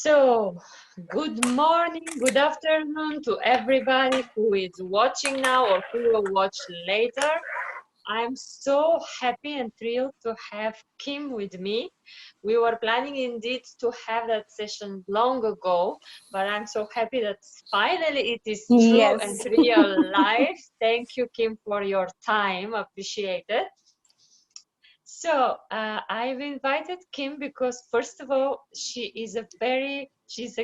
So, good morning, good afternoon to everybody who is watching now or who will watch later. I'm so happy and thrilled to have Kim with me. We were planning indeed to have that session long ago, but I'm so happy that finally it is true and Yes. real life. Thank you, Kim, for your time. Appreciate it. So I've invited Kim because first of all, she's a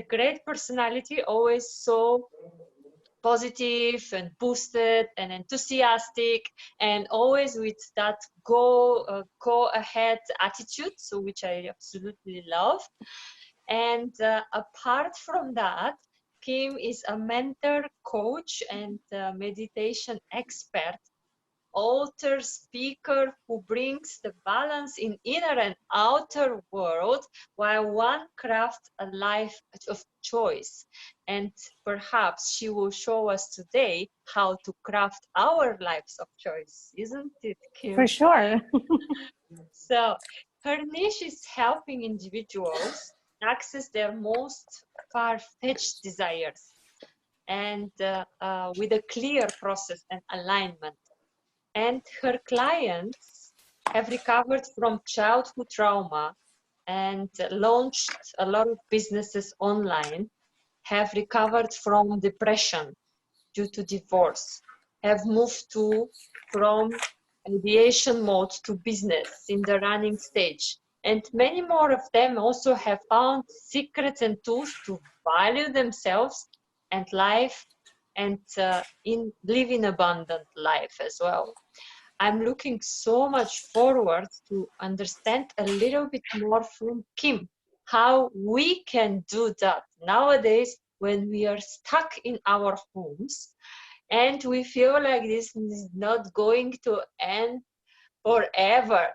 great personality, always so positive and boosted and enthusiastic, and always with that go ahead attitude, so which I absolutely love. And apart from that, Kim is a mentor, coach, and meditation expert, author, speaker who brings the balance in inner and outer world while one crafts a life of choice. And perhaps she will show us today how to craft our lives of choice, isn't it, For Kim? sure. So her niche is helping individuals access their most far-fetched desires and with a clear process and alignment. And her clients have recovered from childhood trauma and launched a lot of businesses online, have recovered from depression due to divorce, have moved from ideation mode to business in the running stage. And many more of them also have found secrets and tools to value themselves and life and live in abundant life as well. I'm looking so much forward to understand a little bit more from Kim how we can do that nowadays when we are stuck in our homes and we feel like this is not going to end forever.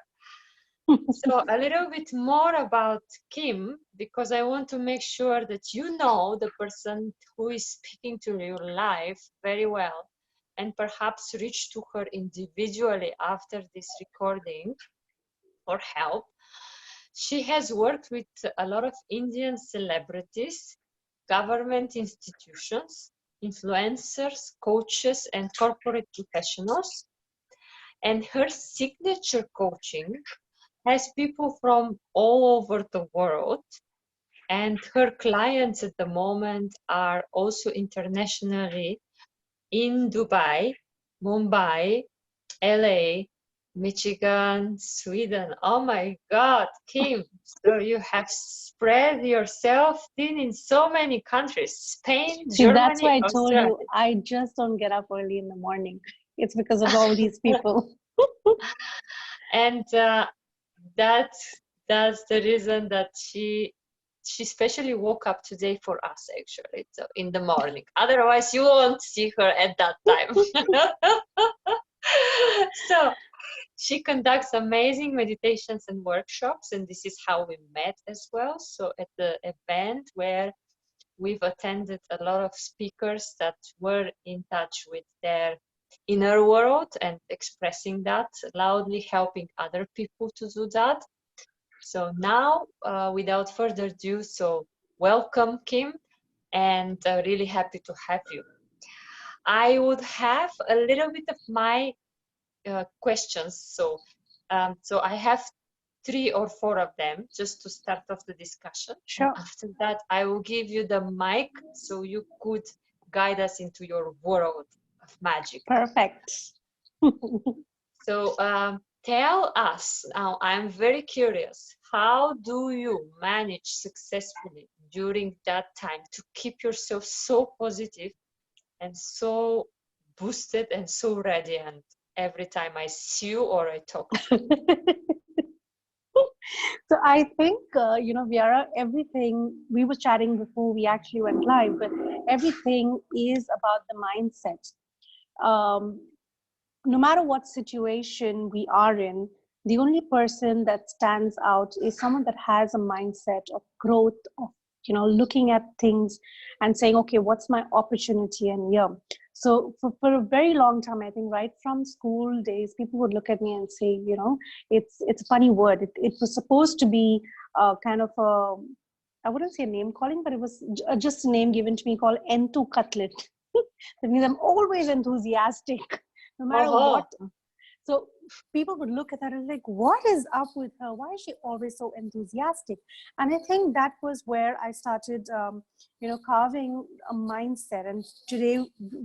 So a little bit more about Kim, because I want to make sure that you know the person who is speaking to your life very well, and perhaps reach to her individually after this recording for help. She has worked with a lot of Indian celebrities, government institutions, influencers, coaches, and corporate professionals. And her signature coaching has people from all over the world, and her clients at the moment are also internationally in Dubai, Mumbai, LA, Michigan, Sweden. Oh my God, Kim, so you have spread yourself thin in so many countries: Spain, See, that's Germany, why I told Australia. you I just don't get up early in the morning. It's because of all these people. And that's the reason that she specially woke up today for us, actually, so in the morning. Otherwise you won't see her at that time. So she conducts amazing meditations and workshops, and this is how we met as well. So at the event where we've attended a lot of speakers that were in touch with their inner world and expressing that loudly, helping other people to do that. So now, without further ado, so welcome, Kim, and really happy to have you. I would have a little bit of my questions. So I have 3 or 4 of them just to start off the discussion. And Sure. after that, I will give you the mic so you could guide us into your world of magic. Perfect. So tell us now, I'm very curious, how do you manage successfully during that time to keep yourself so positive and so boosted and so radiant every time I see you or I talk to you? So I think, Viara, everything we were chatting before we actually went live, but everything is about the mindset. Um, no matter what situation we are in, the only person that stands out is someone that has a mindset of growth, of looking at things and saying, okay, what's my opportunity? And yeah, so for a very long time, I think right from school days, people would look at me and say, it's a funny word. It was supposed to be kind of I wouldn't say name calling, but it was just a name given to me called Entu Cutlet. That means I'm always enthusiastic, no matter what. So people would look at her and like, what is up with her? Why is she always so enthusiastic? And I think that was where I started, carving a mindset. And today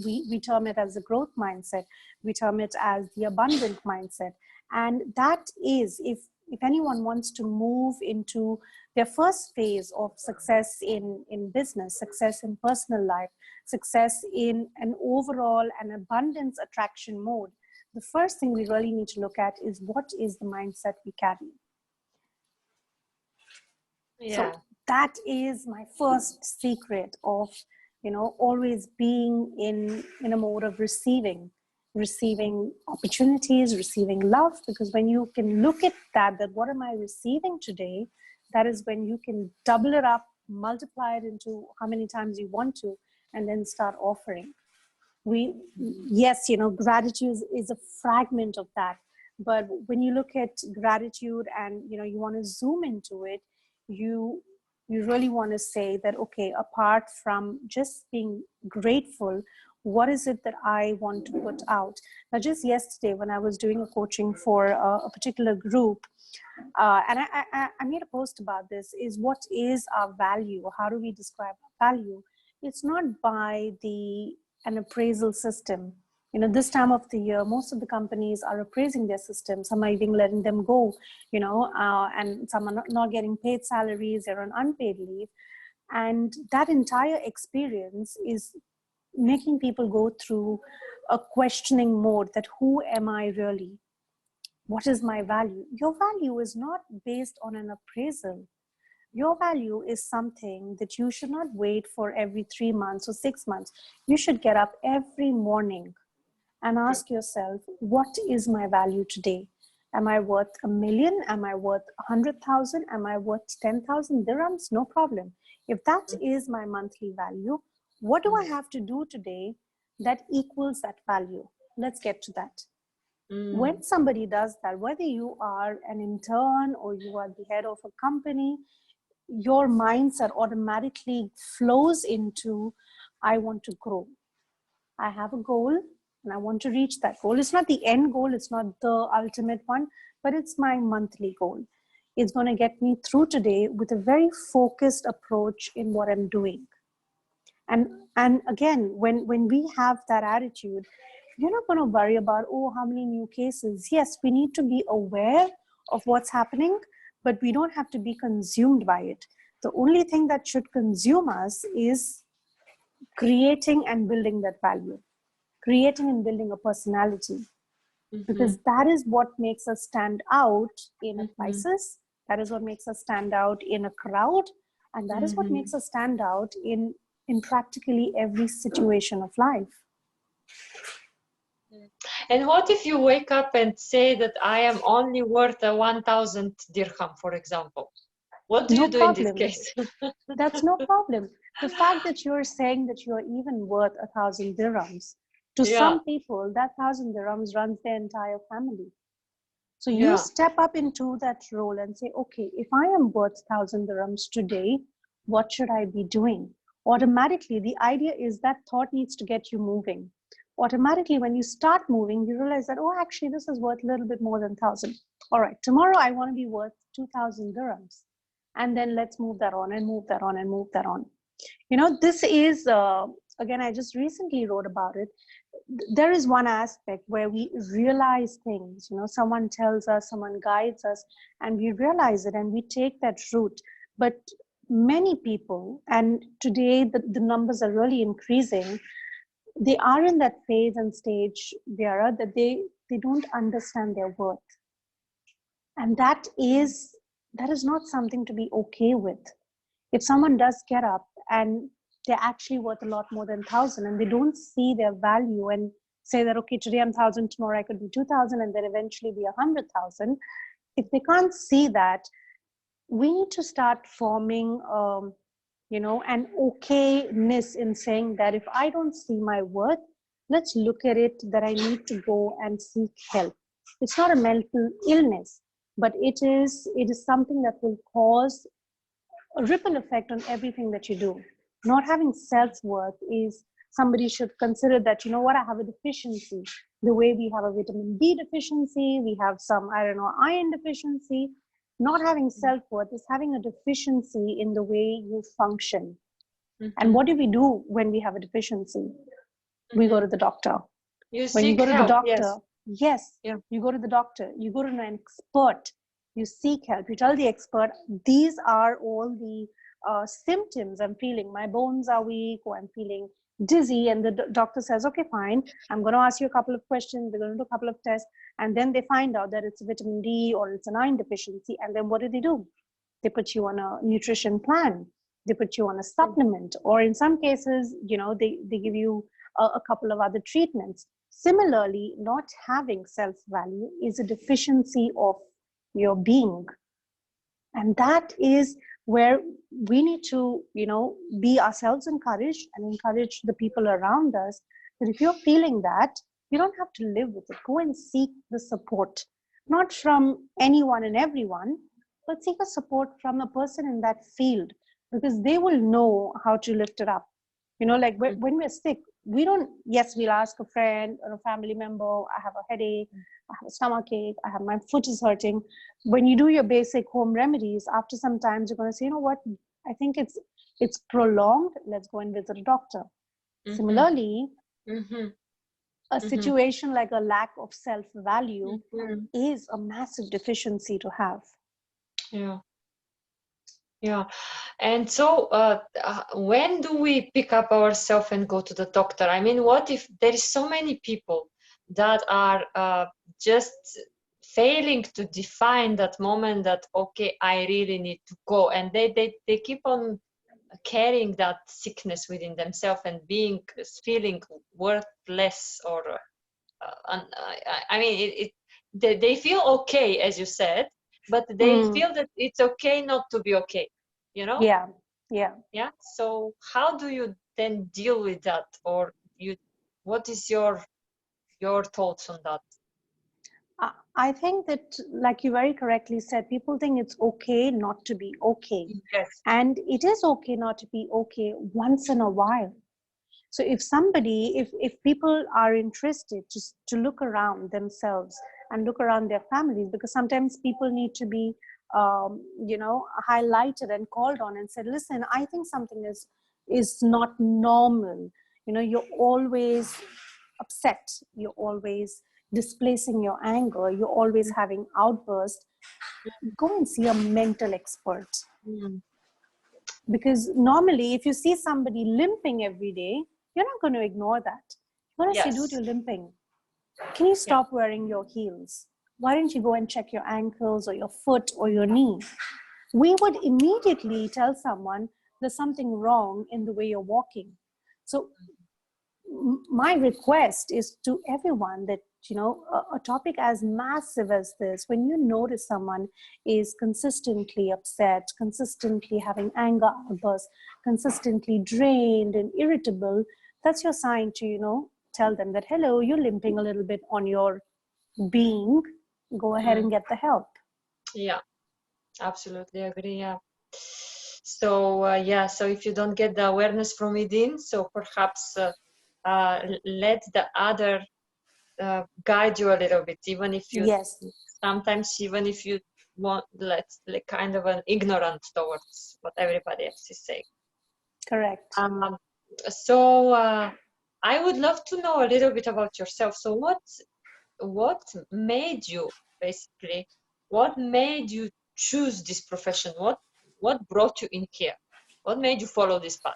we term it as a growth mindset. We term it as the abundant mindset. And that is, if anyone wants to move into their first phase of success in business, success in personal life, success in an overall and abundance attraction mode, the first thing we really need to look at is what is the mindset we carry. Yeah. So that is my first secret of, always being in a mode of receiving opportunities, receiving love, because when you can look at that what am I receiving today, that is when you can double it up, multiply it into how many times you want to, and then start offering. Gratitude is a fragment of that. But when you look at gratitude and, you want to zoom into it, you really want to say that, okay, apart from just being grateful, what is it that I want to put out? Now, just yesterday when I was doing a coaching for a particular group, and I made a post about this, is what is our value? How do we describe our value? It's not by an appraisal system. This time of the year, most of the companies are appraising their system. Some are even letting them go, and some are not getting paid salaries, they're on unpaid leave. And that entire experience is making people go through a questioning mode that who am I really? What is my value? Your value is not based on an appraisal. Your value is something that you should not wait for every 3 months or 6 months. You should get up every morning and ask yourself, what is my value today? Am I worth 1 million? Am I worth 100,000? Am I worth 10,000 dirhams? No problem. If that is my monthly value, what do I have to do today that equals that value? Let's get to that. When somebody does that, whether you are an intern or you are the head of a company, your mindset automatically flows into, I want to grow. I have a goal and I want to reach that goal. It's not the end goal, it's not the ultimate one, but it's my monthly goal. It's going to get me through today with a very focused approach in what I'm doing. And again, when we have that attitude, you're not going to worry about, how many new cases. Yes, we need to be aware of what's happening, but we don't have to be consumed by it. The only thing that should consume us is creating and building that value, creating and building a personality, because that is what makes us stand out in a crisis. That is what makes us stand out in a crowd. And that is what makes us stand out in practically every situation of life. And what if you wake up and say that I am only worth 1,000 dirham, for example? What do you do in this case? That's no problem. The fact that you're saying that you're even worth 1,000 dirhams, to some people, that 1,000 dirhams runs their entire family. So you step up into that role and say, okay, if I am worth 1,000 dirhams today, what should I be doing? Automatically, the idea is that thought needs to get you moving. Automatically, when you start moving, you realize that, actually, this is worth a little bit more than 1,000. All right, tomorrow I want to be worth 2,000 dirhams. And then let's move that on and move that on and move that on. This is, again, I just recently wrote about it. There is one aspect where we realize things, someone tells us, someone guides us, and we realize it and we take that route. But many people, and today the numbers are really increasing, they are in that phase and stage, Viara, that they don't understand their worth. And that is not something to be okay with. If someone does get up and they're actually worth a lot more than 1,000 and they don't see their value and say that, okay, today I'm 1,000, tomorrow I could be 2,000 and then eventually be 100,000. If they can't see that, we need to start forming, an okayness in saying that if I don't see my worth, let's look at it that I need to go and seek help. It's not a mental illness, but it is something that will cause a ripple effect on everything that you do. Not having self-worth is somebody should consider that, you know what, I have a deficiency. The way we have a vitamin D deficiency, we have some, I don't know, iron deficiency. Not having self-worth is having a deficiency in the way you function. And what do we do when we have a deficiency? We go to the doctor. You When you seek go to the help, doctor, yes. Yeah. you go to the doctor, you go to an expert, you seek help, you tell the expert, these are all the symptoms I'm feeling. My bones are weak, or I'm feeling dizzy. And the doctor says, okay, fine, I'm going to ask you a couple of questions, they're going to do a couple of tests, and then they find out that it's vitamin D or it's an iron deficiency. And then what do? They put you on a nutrition plan, they put you on a supplement, or in some cases, you know, they give you a couple of other treatments. Similarly, not having self-value is a deficiency of your being. And that is where we need to, you know, be ourselves encouraged and encourage the people around us that if you're feeling that, you don't have to live with it. Go and seek the support, not from anyone and everyone, but seek a support from a person in that field, because they will know how to lift it up. You know, like when we're sick, we don't, yes, we'll ask a friend or a family member, I have a headache, I have a stomach ache, my foot is hurting. When you do your basic home remedies, after some time, you're going to say, you know what, I think it's prolonged. Let's go and visit a doctor. Similarly, a situation like a lack of self-value is a massive deficiency to have. Yeah. And so when do we pick up ourselves and go to the doctor? I mean, what if there is so many people that are just failing to define that moment that, okay, I really need to go, and they keep on carrying that sickness within themselves and feeling worthless, or I mean, they feel okay, as you said, but they feel that it's okay not to be okay, you know? Yeah. So how do you then deal with that, or what is your thoughts on that? I think that, like you very correctly said, people think it's okay not to be okay. Yes. And it is okay not to be okay once in a while. So if people are interested to look around themselves and look around their families, because sometimes people need to be, you know, highlighted and called on and said, listen, I think something is not normal. You know, you're always upset. You're always displacing your anger. You're always having outbursts. Go and see a mental expert. Because normally, if you see somebody limping every day, you're not going to ignore that. You're going to say, dude, you're limping. Can you stop wearing your heels? Why don't you go and check your ankles or your foot or your knee? We would immediately tell someone there's something wrong in the way you're walking. So my request is to everyone that, you know, a topic as massive as this, when you notice someone is consistently upset, consistently having anger outbursts, consistently drained and irritable, that's your sign to, you know, tell them that, hello, you're limping a little bit on your being. Go ahead and get the help. Yeah, absolutely agree. Yeah. So so if you don't get the awareness from within, so perhaps let the other guide you a little bit, even if you sometimes, even if you want, let's like kind of an ignorant towards what everybody else is saying. Correct. So I would love to know a little bit about yourself. So what made you basically? What made you choose this profession? What brought you in here? What made you follow this path?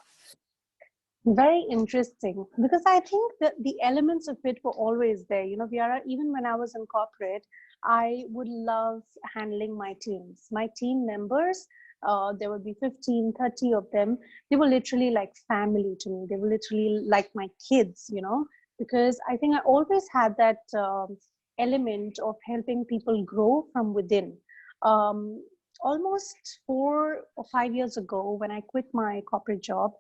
Very interesting, because I think that the elements of it were always there. You know, Viara, even when I was in corporate, I would love handling my teams. My team members, there would be 15, 30 of them. They were literally like family to me. They were literally like my kids, you know, because I think I always had that element of helping people grow from within. Almost 4 or 5 years ago, when I quit my corporate job,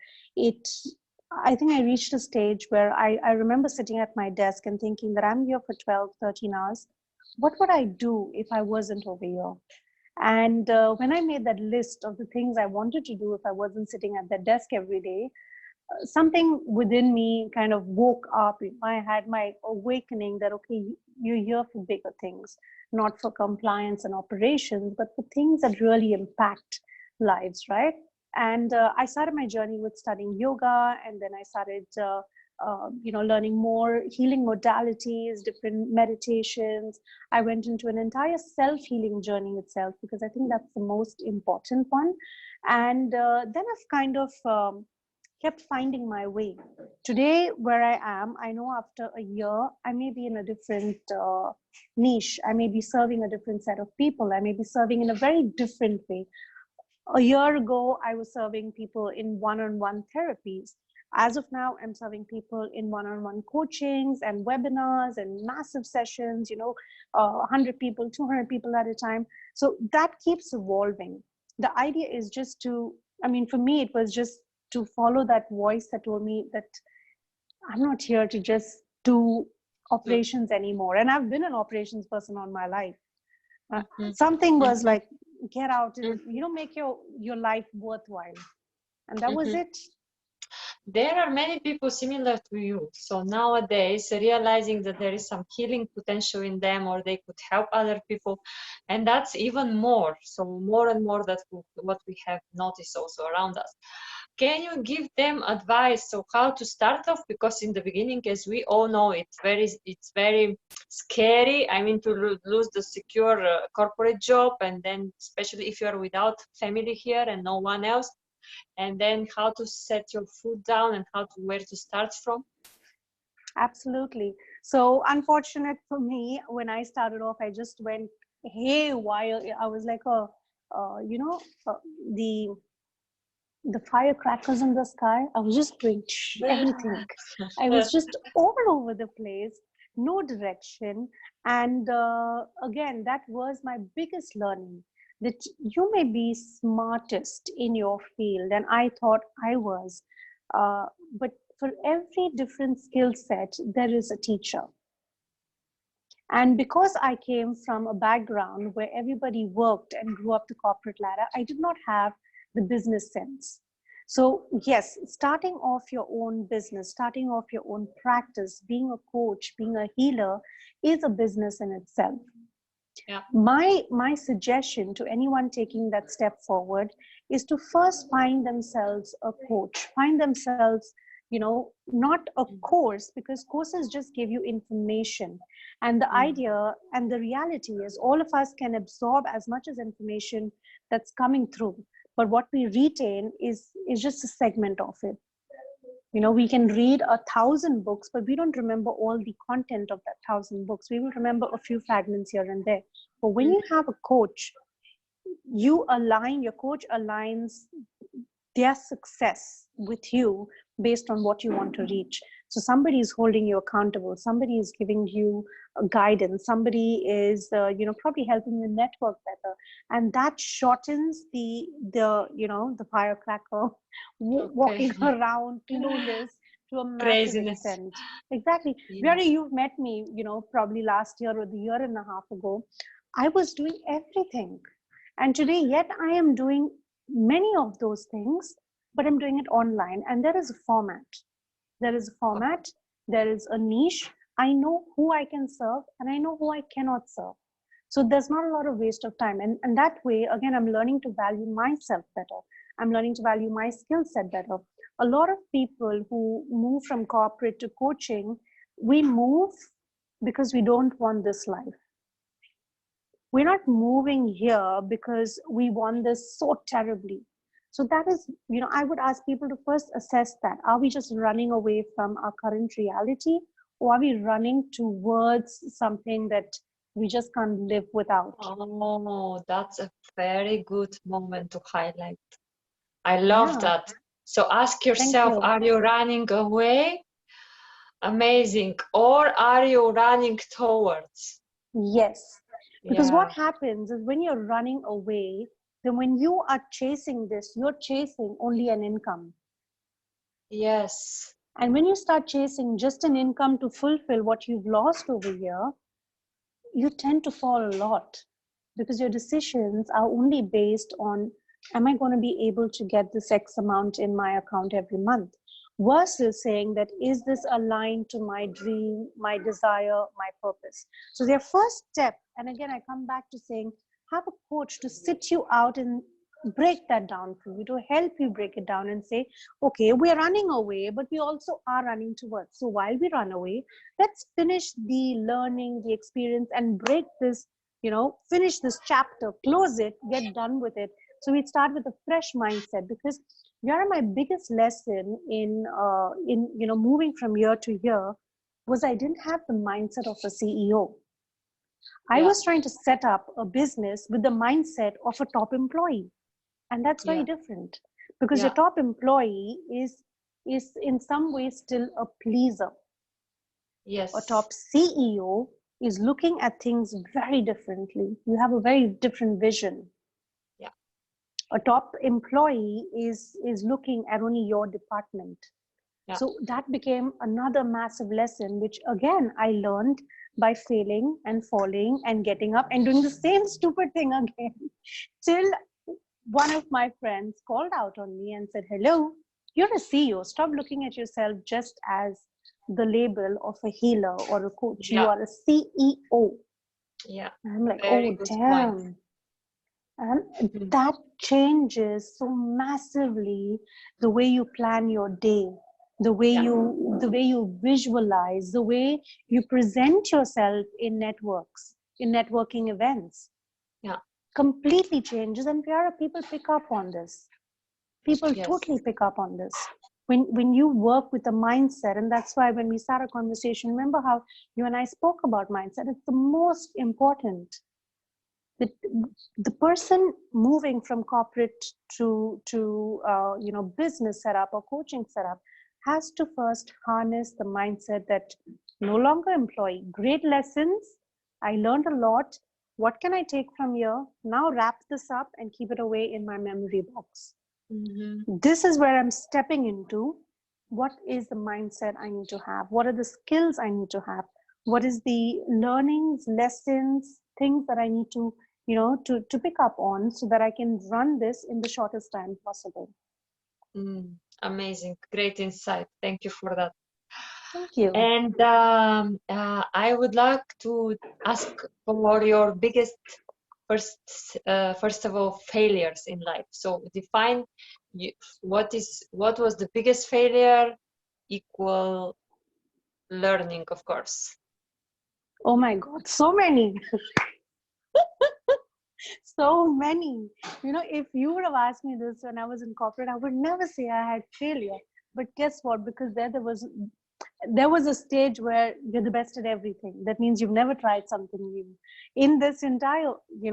I think I reached a stage where I remember sitting at my desk and thinking that I'm here for 12, 13 hours. What would I do if I wasn't over here? And when I made that list of the things I wanted to do if I wasn't sitting at that desk every day, something within me kind of woke up. I had my awakening that, okay, you're here for bigger things, not for compliance and operations, but for things that really impact lives, right? And I started my journey with studying yoga, and then I started, learning more healing modalities, different meditations. I went into an entire self-healing journey itself because I think that's the most important one. And then I've kind of kept finding my way. Today, where I am, I know after a year, I may be in a different niche. I may be serving a different set of people. I may be serving in a very different way. A year ago, I was serving people in one-on-one therapies. As of now, I'm serving people in one-on-one coachings and webinars and massive sessions, 100 people, 200 people at a time. So that keeps evolving. The idea is just to, I mean, for me, it was just to follow that voice that told me that I'm not here to just do operations anymore. And I've been an operations person all my life. Something was like, get out and make your life worthwhile, and that was it. There are many people similar to you. So nowadays, realizing that there is some healing potential in them, or they could help other people, and that's even more. So more and more that what we have noticed also around us. Can you give them advice so how to start off? Because in the beginning, as we all know, it's very scary. I mean, to lose the secure corporate job, and then especially if you're without family here and no one else, and then how to set your foot down and where to start from. Absolutely. So unfortunate for me, when I started off, I just went haywire. I was like the firecrackers in the sky. I was just doing everything. I was just all over the place, no direction. And again, that was my biggest learning, that you may be smartest in your field, and I thought I was. But for every different skill set, there is a teacher. And because I came from a background where everybody worked and grew up the corporate ladder, I did not have the business sense. So yes, starting off your own business, starting off your own practice, being a coach, being a healer is a business in itself. Yeah. My suggestion to anyone taking that step forward is to first find themselves a coach, find themselves, not a course, because courses just give you information. And the idea and the reality is all of us can absorb as much as information that's coming through. But what we retain is just a segment of it. We can read 1,000 books, but we don't remember all the content of that 1,000 books. We will remember a few fragments here and there. But when you have a coach, your coach aligns their success with you based on what you want to reach. So somebody is holding you accountable. Somebody is giving you guidance. Somebody is, probably helping you network better, and that shortens the firecracker walking around clueless to a massive extent. Exactly. Vera, you've met me, probably last year or the year and a half ago. I was doing everything, and today, yet I am doing many of those things, but I'm doing it online. And there is a format. There is a format. There is a niche. I know who I can serve and I know who I cannot serve. So there's not a lot of waste of time. And that way, again, I'm learning to value myself better. I'm learning to value my skill set better. A lot of people who move from corporate to coaching, we move because we don't want this life. We're not moving here because we want this so terribly. So that is, I would ask people to first assess that. Are we just running away from our current reality, or are we running towards something that we just can't live without? Oh, that's a very good moment to highlight. I love that. So ask yourself, are you running away? Amazing. Or are you running towards? Yes. Because what happens is when you're running away, then when you are chasing this, you're chasing only an income. Yes. And when you start chasing just an income to fulfill what you've lost over here, you tend to fall a lot. because your decisions are only based on, am I going to be able to get this X amount in my account every month? Versus saying that, is this aligned to my dream, my desire, my purpose? So their first step, and again, I come back to saying, have a coach to sit you out and break that down for you, to help you break it down and say, okay, we're running away, but we also are running towards. So while we run away, let's finish the learning, the experience, and break this, finish this chapter, close it, get done with it. So we start with a fresh mindset, because my biggest lesson in moving from year to year was I didn't have the mindset of a CEO. I Yeah. was trying to set up a business with the mindset of a top employee. And that's very Yeah. different, because your Yeah. top employee is in some ways still a pleaser. A Yes. top CEO is looking at things very differently. You have a very different vision. Yeah. A top employee is looking at only your department. Yeah. So that became another massive lesson, which again I learned by failing and falling and getting up and doing the same stupid thing again, till one of my friends called out on me and said, hello, you're a CEO. Stop looking at yourself just as the label of a healer or a coach. You Yeah. are a CEO. Yeah. And I'm like, Very oh, good point. damn. And Mm. that changes so massively the way you plan your day, Yeah. the way you visualize, the way you present yourself in networks, in networking events. Yeah. Completely changes. And people pick up on this. People Yes. totally pick up on this. When you work with a mindset, and that's why when we start a conversation, remember how you and I spoke about mindset. It's the most important. The person moving from corporate to business setup or coaching setup has to first harness the mindset that no longer employee. Great lessons. I learned a lot. What can I take from here? Now wrap this up and keep it away in my memory box. Mm-hmm. This is where I'm stepping into. What is the mindset I need to have? What are the skills I need to have? What is the learnings, lessons, things that I need to pick up on, so that I can run this in the shortest time possible? Amazing. Great insight. Thank you for that. Thank you. And I would like to ask for your biggest, first of all, failures in life. So define you, what was the biggest failure, equal learning, of course. Oh my God, so many. So many. If you would have asked me this when I was in corporate, I would never say I had failure. But guess what? Because there was a stage where you're the best at everything. That means you've never tried something new. In this entire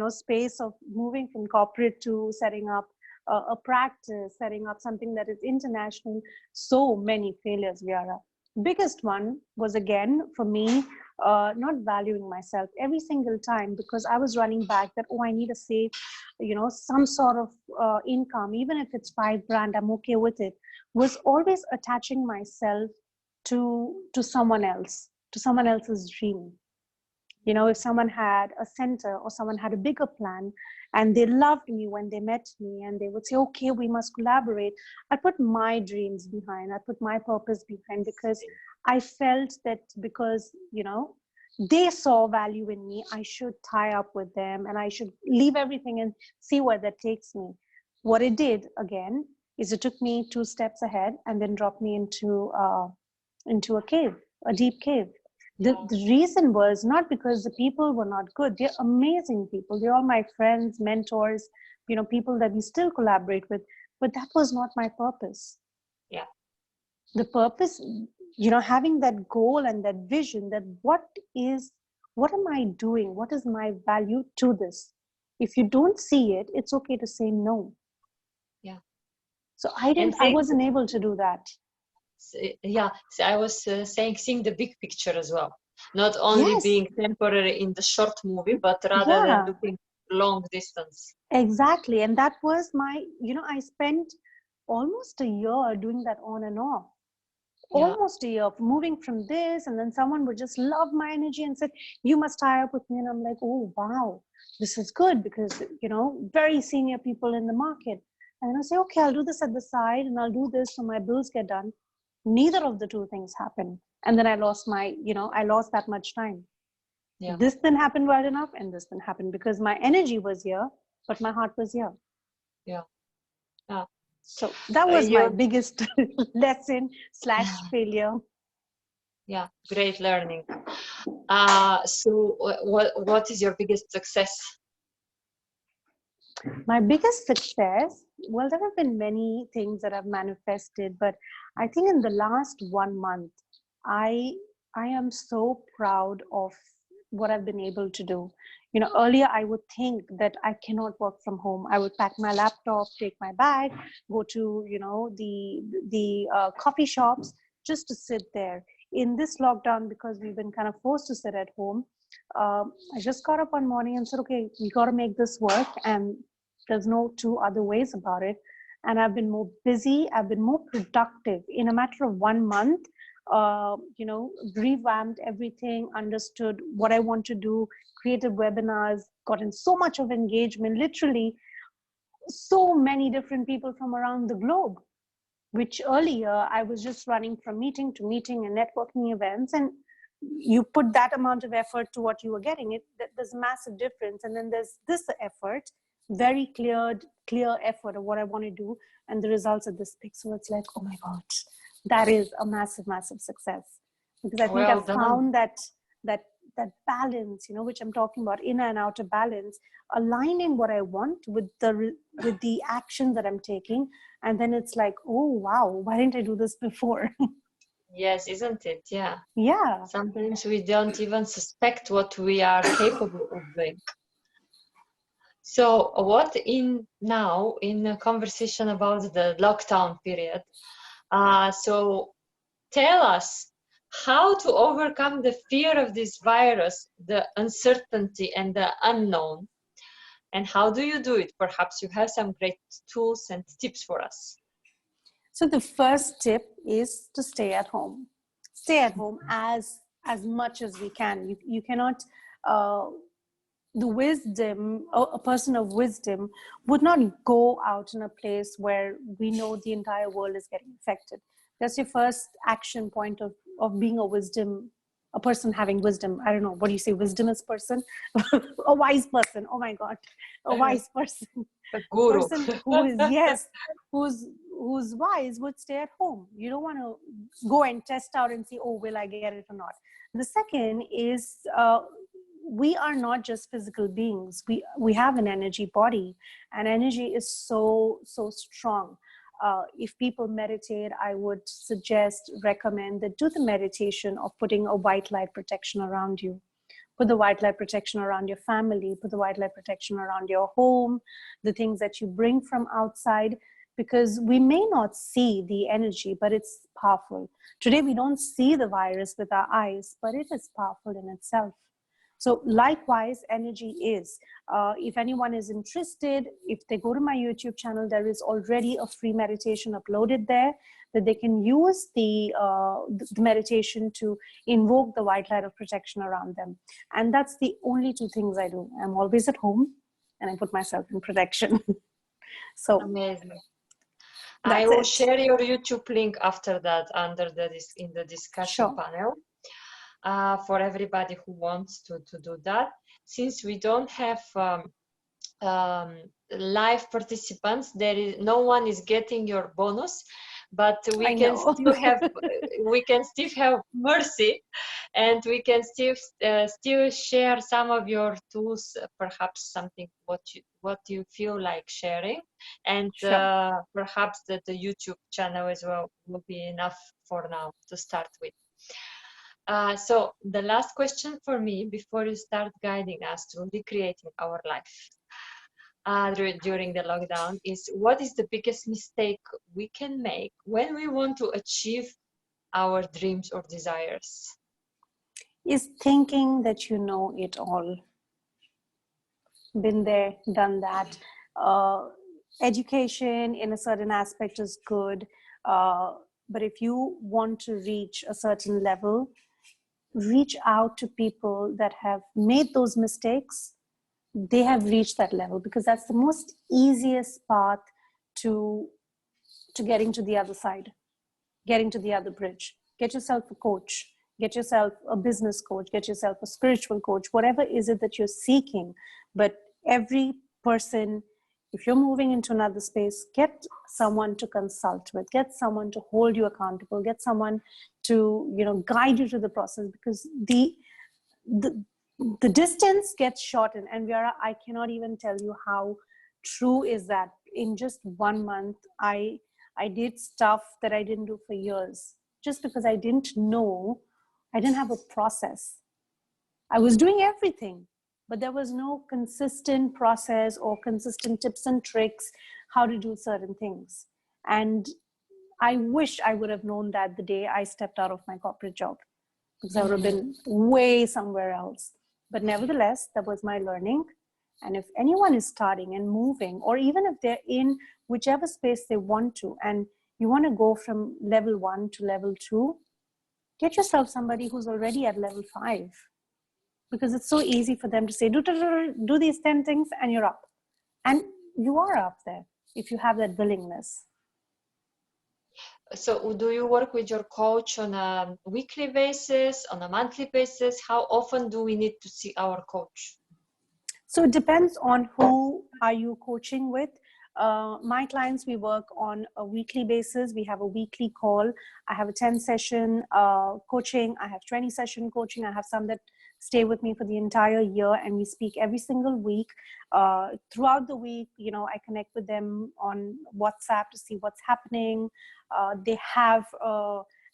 space of moving from corporate to setting up a practice, setting up something that is international, so many failures, Viara. Biggest one was, again, for me, not valuing myself every single time, because I was running back that, oh, I need to save some sort of income, even if it's 5 grand, I'm okay with it. Was always attaching myself to someone else, to someone else's dream. If someone had a center or someone had a bigger plan and they loved me when they met me and they would say, okay, we must collaborate, I put my dreams behind, I put my purpose behind, because I felt that, because they saw value in me, I should tie up with them and I should leave everything and see where that takes me. What it did, again, is it took me 2 steps ahead and then dropped me into a cave, a deep cave. The reason was not because the people were not good. They're amazing people. They're all my friends, mentors, people that we still collaborate with. But that was not my purpose. Yeah. The purpose, having that goal and that vision, that what am I doing? What is my value to this? If you don't see it, it's okay to say no. Yeah. So And I wasn't able to do that. yeah, so I was saying, seeing the big picture as well, not only Yes. being temporary in the short movie, but rather than Yeah. looking long distance. Exactly. And that was I spent almost a year doing that on and off. Yeah. Almost a year of moving from this, and then someone would just love my energy and said, you must tie up with me. And I'm like, oh, wow. this is good because, very senior people in the market. And I say, okay, I'll do this at the side and I'll do this so my bills get done. Neither of the two things happen. And then I lost I lost that much time. Yeah. This didn't happen well enough and this didn't happen because my energy was here, but my heart was here. Yeah. Yeah. So that was my biggest lesson / failure. Yeah, great learning. So what is your biggest success? My biggest success, well, there have been many things that I've manifested, but I think in the last 1 month, I am so proud of what I've been able to do. Earlier I would think that I cannot work from home. I would pack my laptop, take my bag, go to the coffee shops just to sit there. In this lockdown, because we've been kind of forced to sit at home, I just got up one morning and said, okay, we got to make this work, and there's no two other ways about it. And I've been more busy, I've been more productive in a matter of 1 month. Revamped everything, understood what I want to do, created webinars, gotten so much of engagement, literally so many different people from around the globe, which earlier I was just running from meeting to meeting and networking events. And you put that amount of effort to what you were getting, there's a massive difference. And then there's this effort, very clear effort of what I want to do, and the results of this big. So it's like, oh my God, that is a massive, massive success. Because I think I've found that balance, which I'm talking about, inner and outer balance, aligning what I want with the action that I'm taking. And then it's like, oh, wow, why didn't I do this before? Yes, isn't it? Yeah. Yeah. Sometimes we don't even suspect what we are capable of doing. So what in a conversation about the lockdown period, so tell us how to overcome the fear of this virus, the uncertainty and the unknown, and how do you do it? Perhaps you have some great tools and tips for us. So the first tip is to stay at home. Stay at home as much as we can. You cannot, the wisdom, a person of wisdom would not go out in a place where we know the entire world is getting affected. That's your first action point of being a person having wisdom. I don't know, what do you say, wisdomous person? A wise person, oh my God, a wise person. A guru. Person who is, yes, who's wise would stay at home. You don't want to go and test out and see, oh, will I get it or not? The second is, we are not just physical beings. We have an energy body, and energy is so strong. If people meditate, I would recommend that do the meditation of putting a white light protection around you. Put the white light protection around your family, put the white light protection around your home, the things that you bring from outside, because we may not see the energy, but it's powerful. Today, we don't see the virus with our eyes, but it is powerful in itself. So likewise, energy is. If anyone is interested, if they go to my YouTube channel, there is already a free meditation uploaded there that they can use the meditation to invoke the white light of protection around them. And that's the only two things I do. I'm always at home and I put myself in protection. So amazing. I will share your YouTube link after that in the discussion panel. For everybody who wants to do that. Since we don't have live participants, no one is getting your bonus, but we can still have mercy, and we can still share some of your tools, perhaps something what you feel like sharing, and perhaps the YouTube channel as well will be enough for now to start with. So the last question for me before you start guiding us to recreating our life during the lockdown is, what is the biggest mistake we can make when we want to achieve our dreams or desires? Is thinking that you know it all. Been there, done that. Education in a certain aspect is good, but if you want to reach a certain level, reach out to people that have made those mistakes they have reached that level, because that's the most easiest path to getting to the other side, getting to the other bridge. Get yourself a coach, get yourself a business coach, get yourself a spiritual coach, whatever is it that you're seeking. But every person, if you're moving into another space, get someone to consult with, get someone to hold you accountable, get someone to, guide you to the process, because the the distance gets shortened. And Viara, I cannot even tell you how true is that. In just 1 month, I did stuff that I didn't do for years, just because I didn't know, I didn't have a process. I was doing everything, but there was no consistent process or consistent tips and tricks how to do certain things. And I wish I would have known that the day I stepped out of my corporate job, because I would have been way somewhere else. But nevertheless, that was my learning. And if anyone is starting and moving, or even if they're in whichever space they want to, and you want to go from level 1 to level 2, get yourself somebody who's already at level 5, because it's so easy for them to say, do these 10 things and you're up. And you are up there if you have that willingness. So do you work with your coach on a weekly basis, on a monthly basis? How often do we need to see our coach? So it depends on who are you coaching with. My clients, we work on a weekly basis. We have a weekly call. I have a 10-session coaching. I have 20-session coaching. I have some that stay with me for the entire year, and we speak every single week. Throughout the week, I connect with them on WhatsApp to see what's happening. They have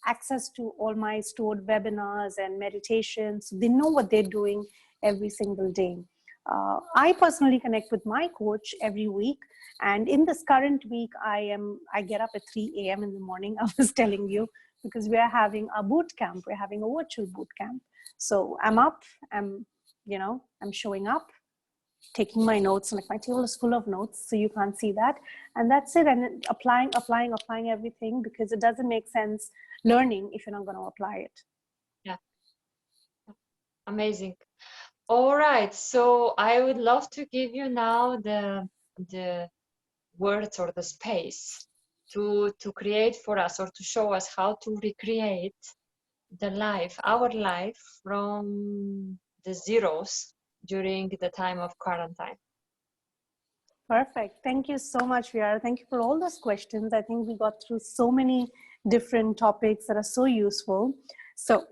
access to all my stored webinars and meditations. They know what they're doing every single day. I personally connect with my coach every week, and in this current week, I get up at 3 a.m. in the morning. I was telling you, because we are having a boot camp. We're having a virtual boot camp. So I'm up. I'm showing up, taking my notes. Like, my table is full of notes, so you can't see that. And that's it. And applying everything, because it doesn't make sense learning if you're not going to apply it. Yeah. Amazing. All right, so I would love to give you now the words or the space to create for us, or to show us how to recreate our life from the zeros during the time of quarantine. Perfect. Thank you so much, Viara. Thank you for all those questions. I think we got through so many different topics that are so useful. So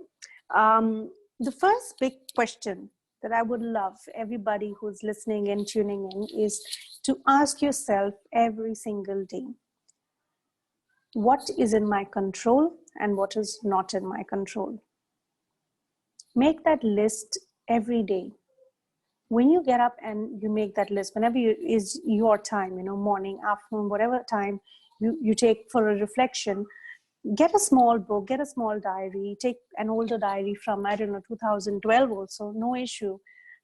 the first big question that I would love everybody who's listening and tuning in is to ask yourself every single day, what is in my control and what is not in my control? Make that list every day. When you get up and you make that list, whenever is your time, morning, afternoon, whatever time you take for a reflection, get a small book, get a small diary, take an older diary from, 2012 also, no issue,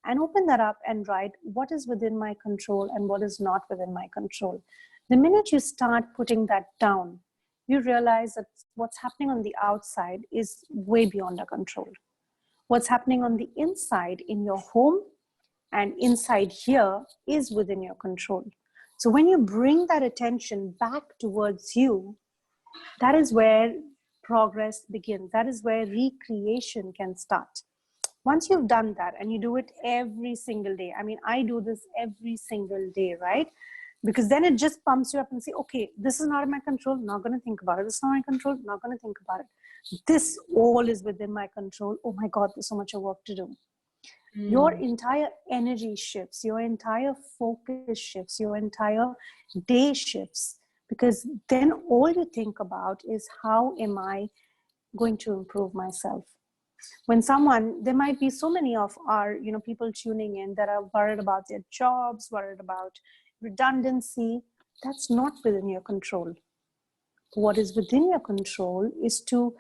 and open that up and write what is within my control and what is not within my control. The minute you start putting that down, you realize that what's happening on the outside is way beyond our control. What's happening on the inside in your home and inside here is within your control. So when you bring that attention back towards you, that is where progress begins. That is where recreation can start. Once you've done that, and you do it every single day, I do this every single day, right? Because then it just pumps you up and say, okay, this is not in my control, not going to think about it. This is not my control, not going to think about it. This all is within my control. Oh my God, there's so much work to do. Your entire energy shifts, your entire focus shifts, your entire day shifts, because then all you think about is, how am I going to improve myself? When there might be so many of our, people tuning in that are worried about their jobs, worried about redundancy. That's not within your control. What is within your control is to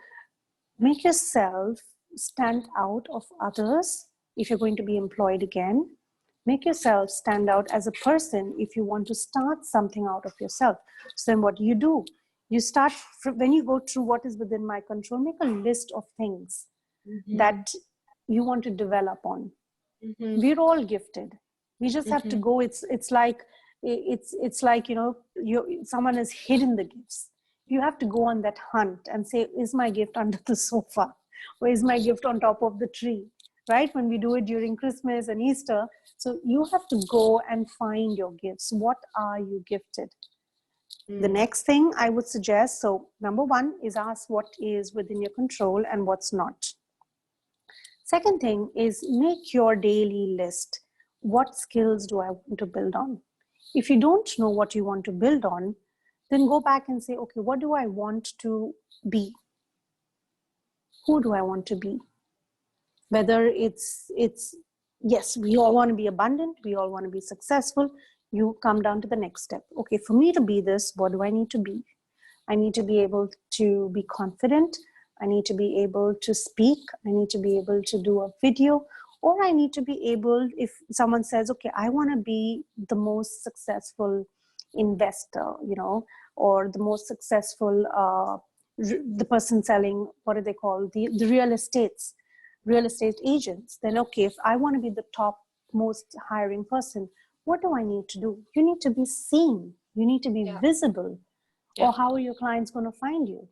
make yourself stand out of others. If you're going to be employed again, make yourself stand out as a person if you want to start something out of yourself. So then what do? You start, when you go through what is within my control, make a list of things that you want to develop on. We're all gifted. We just have to Mm-hmm. go. It's like someone has hidden the gifts. You have to go on that hunt and say, is my gift under the sofa, or is my gift on top of the tree? Right, when we do it during Christmas and Easter. So you have to go and find your gifts. What are you gifted? The next thing I would suggest, so number one is ask what is within your control and what's not. Second thing is make your daily list. What skills do I want to build on? If you don't know what you want to build on, then go back and say, okay, what do I want to be? Who do I want to be? Whether it's yes, we all want to be abundant, we all want to be successful. You come down to the next step. Okay, for me to be this, what do I need to be? I need to be able to be confident. I need to be able to speak. I need to be able to do a video. Or I need to be able, if someone says, okay, I want to be the most successful investor, or the most successful, the person selling, what do they call, the real estate agents. Then, okay, if I want to be the top most hiring person, what do I need to do? You need to be seen. You need to be visible. Or how are your clients going to find you?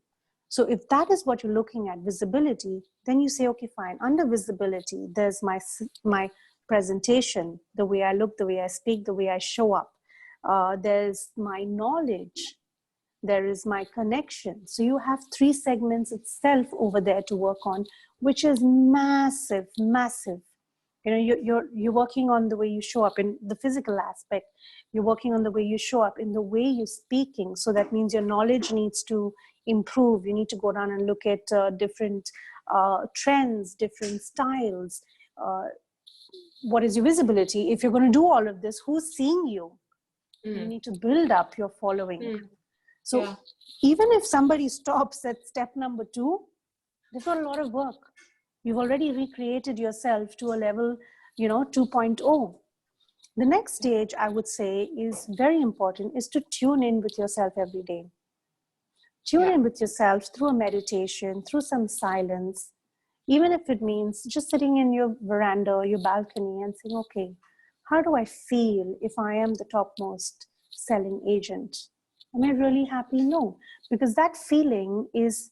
So if that is what you're looking at, visibility, then you say, okay, fine. Under visibility, there's my presentation, the way I look, the way I speak, the way I show up. There's my knowledge. There is my connection. So you have 3 segments itself over there to work on, which is massive, massive. You're working on the way you show up in the physical aspect. You're working on the way you show up in the way you're speaking. So that means your knowledge needs to improve. You need to go down and look at different trends, different styles. What is your visibility? If you're going to do all of this, who's seeing you? You need to build up your following. So even if somebody stops at step number 2, they've got a lot of work. You've already recreated yourself to a level, 2.0. The next stage, I would say, is very important, is to tune in with yourself every day. Tune in with yourself through a meditation, through some silence, even if it means just sitting in your veranda or your balcony and saying, okay, how do I feel if I am the topmost selling agent? Am I really happy? No, because that feeling is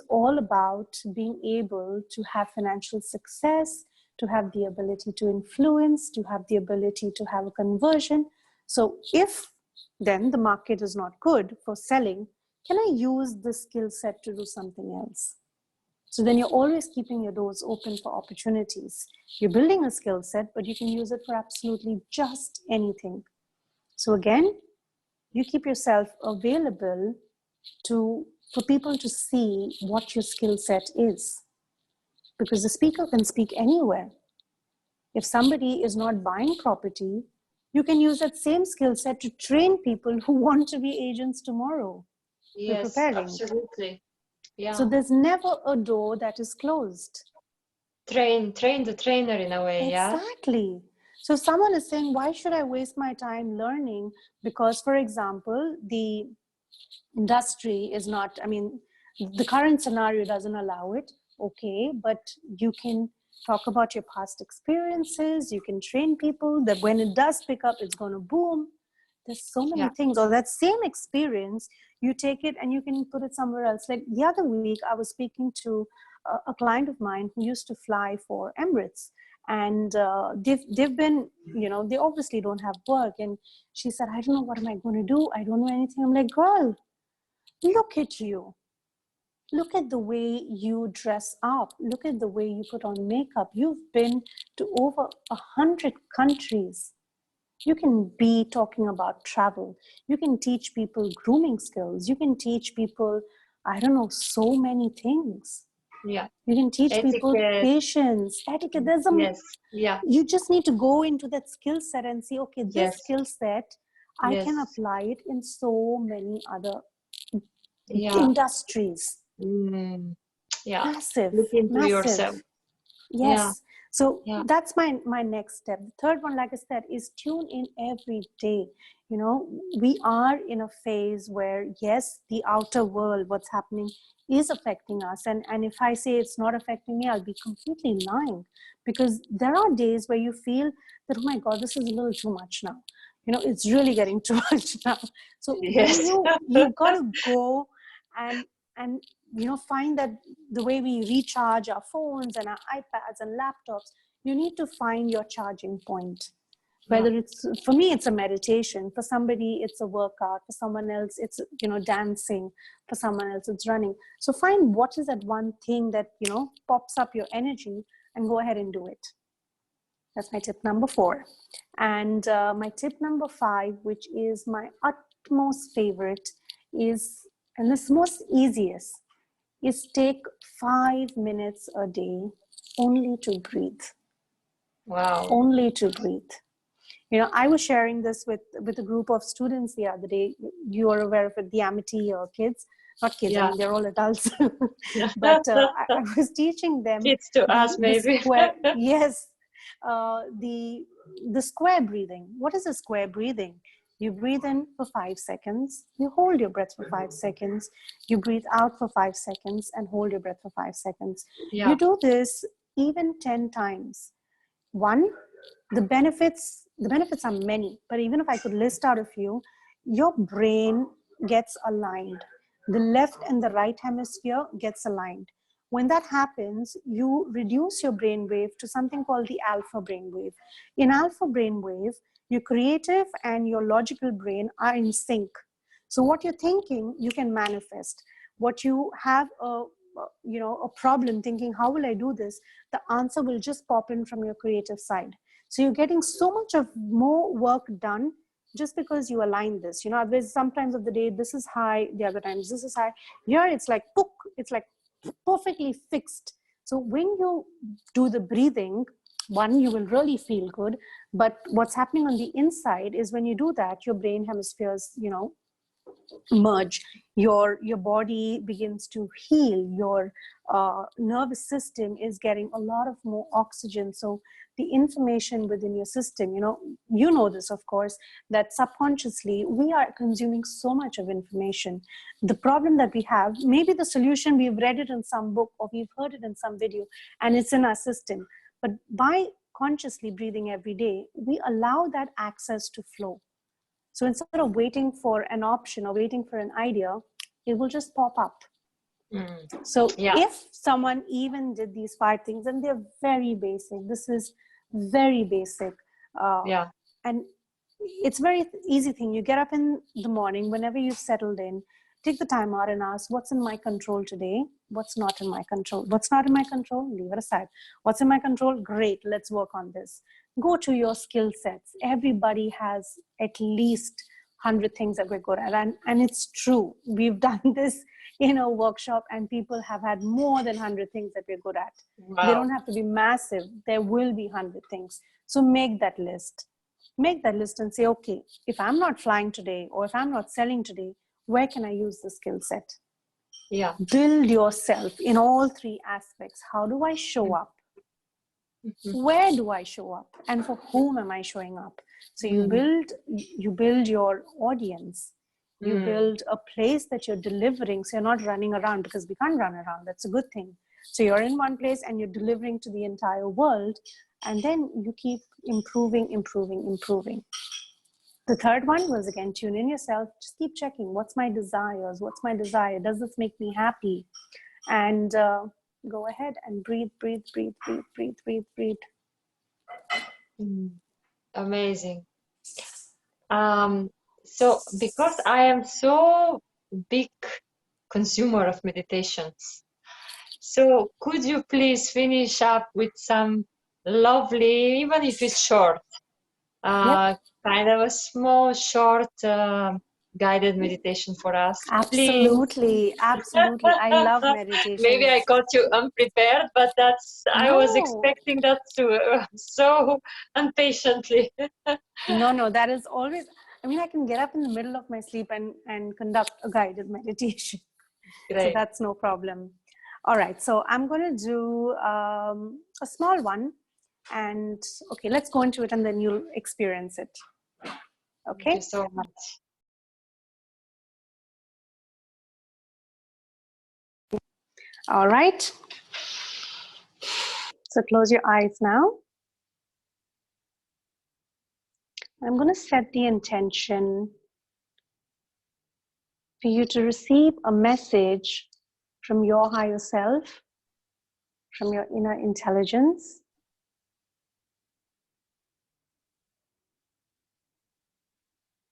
all about being able to have financial success, to have the ability to influence, to have the ability to have a conversion. So if then the market is not good for selling, can I use the skill set to do something else? So then you're always keeping your doors open for opportunities. You're building a skill set, but you can use it for absolutely just anything. So again, you keep yourself available for people to see what your skill set is. Because the speaker can speak anywhere. If somebody is not buying property, you can use that same skill set to train people who want to be agents tomorrow. Yes, preparing. absolutely. Yeah. So there's never a door that is closed. Train the trainer in a way, Exactly. So someone is saying, why should I waste my time learning? Because, for example, the industry is not, the current scenario doesn't allow it. Okay, but you can talk about your past experiences. You can train people that when it does pick up, it's going to boom. There's so many things. Or that same experience, you take it and you can put it somewhere else. Like the other week, I was speaking to a client of mine who used to fly for Emirates. And they've been, they obviously don't have work. And she said, I don't know, what am I going to do? I don't know anything. I'm like, girl, look at you. Look at the way you dress up. Look at the way you put on makeup. You've been to over 100 countries. You can be talking about travel. You can teach people grooming skills. You can teach people, I don't know, so many things. Yeah. You can teach people patience, etiquette. You just need to go into that skill set and see, okay, this skill set, I can apply it in so many other industries. Massive. Look into yourself. Yes. So that's my next step. The third one, like I said, is tune in every day. You know, we are in a phase where, yes, the outer world, what's happening is affecting us. And if I say it's not affecting me, I'll be completely lying, because there are days where you feel that, oh my God, this is a little too much now. You know, it's really getting too much now. So then Yes. you've got to go and you know, find that the way we recharge our phones and our iPads and laptops, you need to find your charging point. Yeah. Whether it's, for me it's a meditation, for somebody it's a workout, for someone else it's, you know, dancing, for someone else it's running. So find what is that one thing that, you know, pops up your energy, and go ahead and do it. That's my tip number 4. And my tip number 5, which is my utmost favorite, is, and this most easiest, is take 5 minutes a day only to breathe. Wow. Only to breathe. You know, I was sharing this with a group of students the other day. You are aware of it, the Amity kids, not kids, Yeah. I mean, they're all adults. Yeah. But I was teaching them Kids to us, the maybe. square, yes, the square breathing. What is a square breathing? You breathe in for 5 seconds, you hold your breath for 5 seconds, you breathe out for 5 seconds, and hold your breath for 5 seconds. Yeah. You do this even 10 times. One, the benefits are many, but even if I could list out a few, your brain gets aligned. The left and the right hemisphere gets aligned. When that happens, you reduce your brain wave to something called the alpha brain wave. In alpha brain wave, your creative and your logical brain are in sync. So what you're thinking, you can manifest. What you have a problem thinking, how will I do this? The answer will just pop in from your creative side. So you're getting so much of more work done just because you align this. You know, there's sometimes of the day this is high, the other times this is high. Here it's like pook, it's like perfectly fixed. So when you do the breathing, one, you will really feel good. But what's happening on the inside is when you do that, your brain hemispheres, you know, merge. Your body begins to heal. Your nervous system is getting a lot of more oxygen. So the information within your system, you know this, of course, that subconsciously we are consuming so much of information. The problem that we have, maybe the solution, we've read it in some book or we've heard it in some video and it's in our system, but by consciously breathing every day, we allow that access to flow. So instead of waiting for an option or waiting for an idea, it will just pop up. So Yeah. if someone even did these 5 things, and they're very basic, this is very basic. Yeah. And it's very easy thing. You get up in the morning, whenever you've settled in, take the time out and ask, what's in my control today? What's not in my control? What's not in my control? Leave it aside. What's in my control? Great, let's work on this. Go to your skill sets. Everybody has at least 100 things that we're good at. And it's true. We've done this in a workshop and people have had more than 100 things that we're good at. Wow. They don't have to be massive. There will be 100 things. So make that list. Make that list and say, okay, if I'm not flying today or if I'm not selling today, where can I use the skill set? Yeah. Build yourself in all 3 aspects. How do I show up? Where do I show up? And for whom am I showing up? So you build your audience. You build a place that you're delivering. So you're not running around, because we can't run around. That's a good thing. So you're in one place and you're delivering to the entire world. And then you keep improving. The third one was, again, tune in yourself. Just keep checking. What's my desires? What's my desire? Does this make me happy? And go ahead and breathe. Amazing. So because I am so big consumer of meditations, so could you please finish up with some lovely, even if it's short, kind of a small, short, guided meditation for us, Absolutely. please? I love meditation. Maybe I caught you unprepared, but I was expecting that too, so impatiently. No, that is always, I can get up in the middle of my sleep and conduct a guided meditation. Great. So that's no problem. All right, so I'm going to do a small one, and okay, let's go into it and then you'll experience it. Okay? Thank you so much. All right. So close your eyes now. I'm going to set the intention for you to receive a message from your higher self, from your inner intelligence.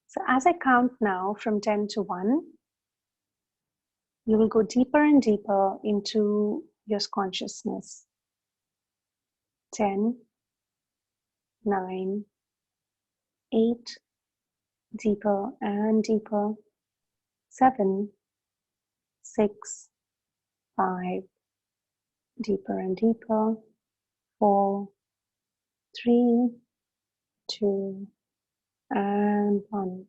So as I count now from 10 to 1, you will go deeper and deeper into your consciousness. 10, 9, 8, deeper and deeper. 7, 6, 5, deeper and deeper. 4, 3, 2, and 1.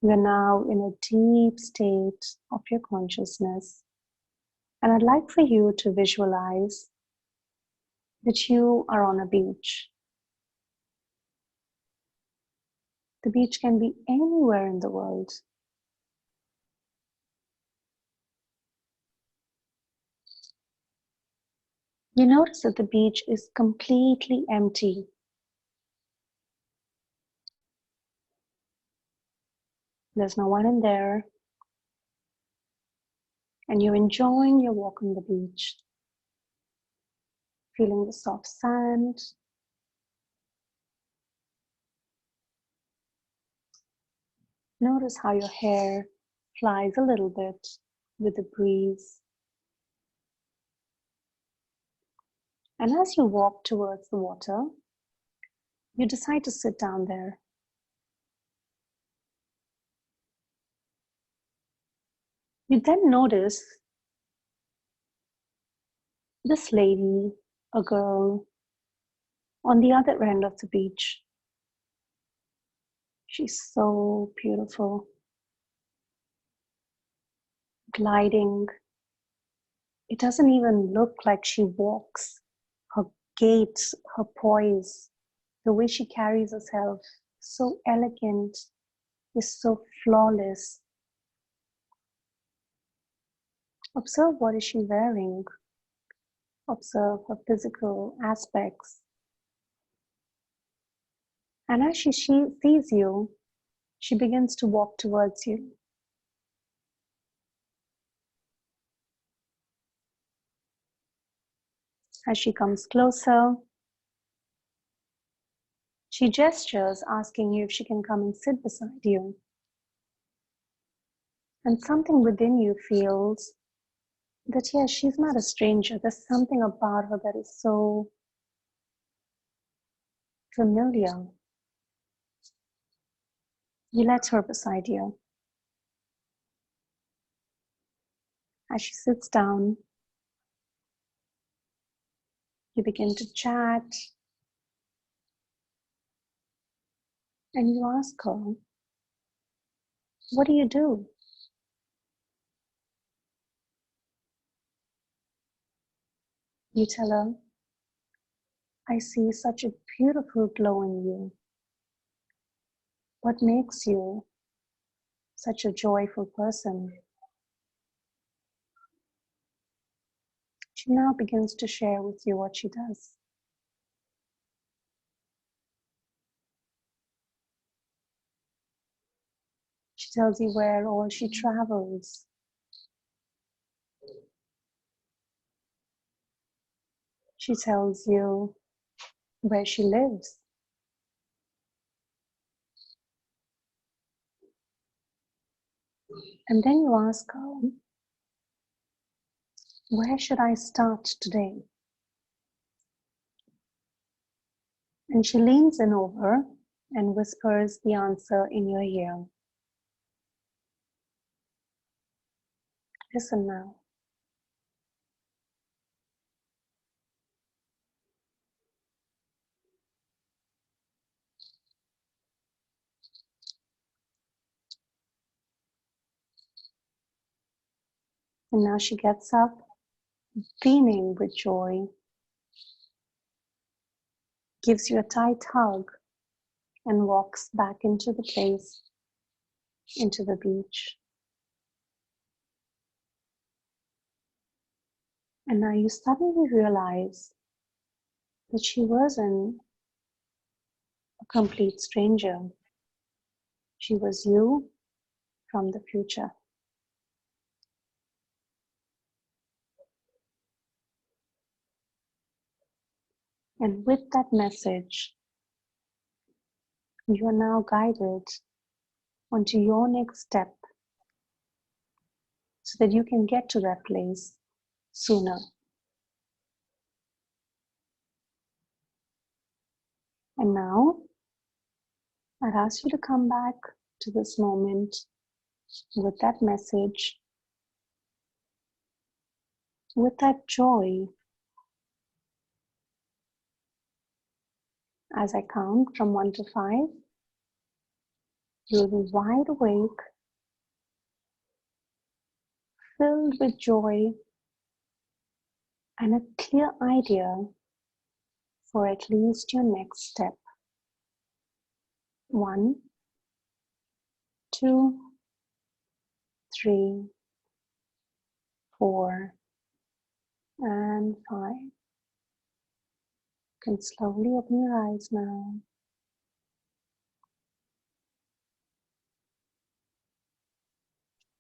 You are now in a deep state of your consciousness. And I'd like for you to visualize that you are on a beach. The beach can be anywhere in the world. You notice that the beach is completely empty. There's no one in there. And you're enjoying your walk on the beach, feeling the soft sand. Notice how your hair flies a little bit with the breeze. And as you walk towards the water, you decide to sit down there. You then notice this lady, a girl, on the other end of the beach. She's so beautiful, gliding. It doesn't even look like she walks. Her gait, her poise, the way she carries herself, so elegant, is so flawless. Observe what is she wearing. Observe her physical aspects. And as she sees you, she begins to walk towards you. As she comes closer, she gestures, asking you if she can come and sit beside you. And something within you feels that, yes, she's not a stranger. There's something about her that is so familiar. You let her beside you. As she sits down, you begin to chat, and you ask her, what do you do? You tell her, I see such a beautiful glow in you. What makes you such a joyful person? She now begins to share with you what she does. She tells you where all she travels. She tells you where she lives. And then you ask her, where should I start today? And she leans in over and whispers the answer in your ear. Listen now. And now she gets up, beaming with joy, gives you a tight hug, and walks back into the place, into the beach. And now you suddenly realize that she wasn't a complete stranger. She was you from the future. And with that message, you are now guided onto your next step so that you can get to that place sooner. And now, I'd ask you to come back to this moment with that message, with that joy. As I count from 1 to 5, you'll be wide awake, filled with joy, and a clear idea for at least your next step. 1, 2, 3, 4, and 5. You can slowly open your eyes now.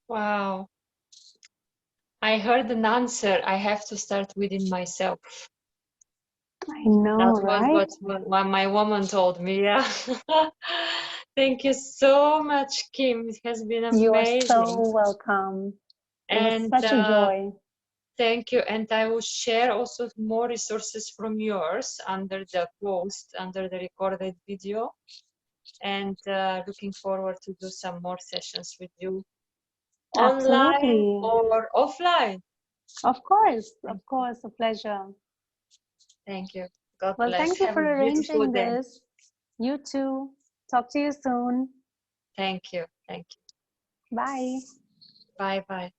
Wow. I heard an answer. I have to start within myself. I know, That right? was what my woman told me. Yeah. Thank you so much, Kim. It has been You are amazing. so welcome. It was And such a joy. thank you. And I will share also more resources from yours under the post, under the recorded video. And looking forward to do some more sessions with you online Absolutely. or offline. Of course, a pleasure. Thank you. God Well, bless. thank you Have for a beautiful arranging day. this. You too. Talk to you soon. Thank you. Thank you. Bye. Bye bye.